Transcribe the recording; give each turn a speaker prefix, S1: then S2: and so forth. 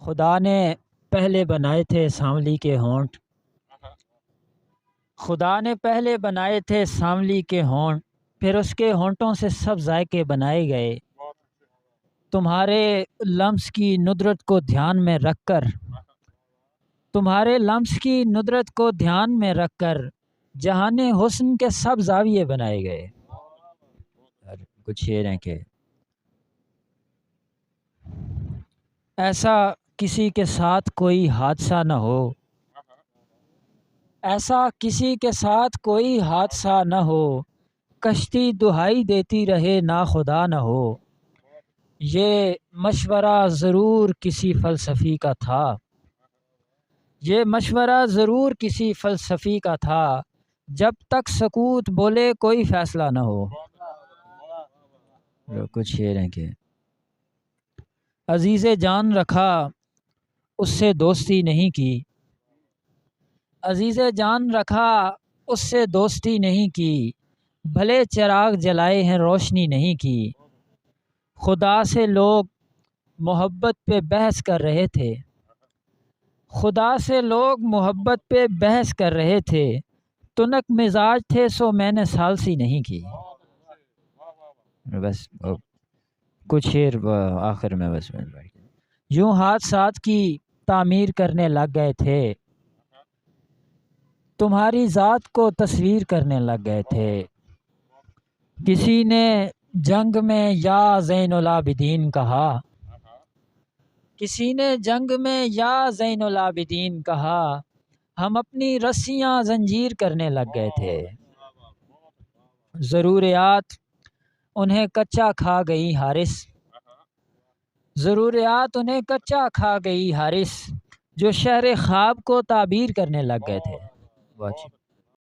S1: خدا نے پہلے بنائے تھے سانولی کے ہونٹ، خدا نے پہلے بنائے تھے سانولی کے ہونٹ، پھر اس کے ہونٹوں سے سب ذائقے بنائے گئے۔ تمہارے لمس کی ندرت کو دھیان میں رکھ کر، تمہارے لمس کی ندرت کو دھیان میں رکھ کر جہان حسن کے سب زاویے بنائے گئے۔ اور کچھ شعر ہیں کہ ایسا کسی کے ساتھ کوئی حادثہ نہ ہو، ایسا کسی کے ساتھ کوئی حادثہ نہ ہو، کشتی دہائی دیتی رہے ناخدا نہ ہو۔ یہ مشورہ ضرور کسی فلسفی کا تھا، یہ مشورہ ضرور کسی فلسفی کا تھا، جب تک سکوت بولے کوئی فیصلہ نہ ہو۔ کچھ شعر ہیں کہ عزیز جان رکھا اس سے دوستی نہیں کی، عزیز جان رکھا اس سے دوستی نہیں کی، بھلے چراغ جلائے ہیں روشنی نہیں کی۔ خدا سے لوگ محبت پہ بحث کر رہے تھے، خدا سے لوگ محبت پہ بحث کر رہے تھے، تنک مزاج تھے سو میں نے ثالثی نہیں کی۔ بس کچھ شعر آخر میں بس یوں حادثات کی تعمیر کرنے لگ گئے تھے، تمہاری ذات کو تصویر کرنے لگ گئے تھے۔ کسی نے جنگ میں یا زین العابدین کہا، کسی نے جنگ میں یا زین العابدین کہا، ہم اپنی رسیاں زنجیر کرنے لگ گئے تھے۔ ضروریات انہیں کچا کھا گئی حارث، ضروریات انہیں کچا کھا گئی حارث، جو شہر خواب کو تعبیر کرنے لگ گئے تھے۔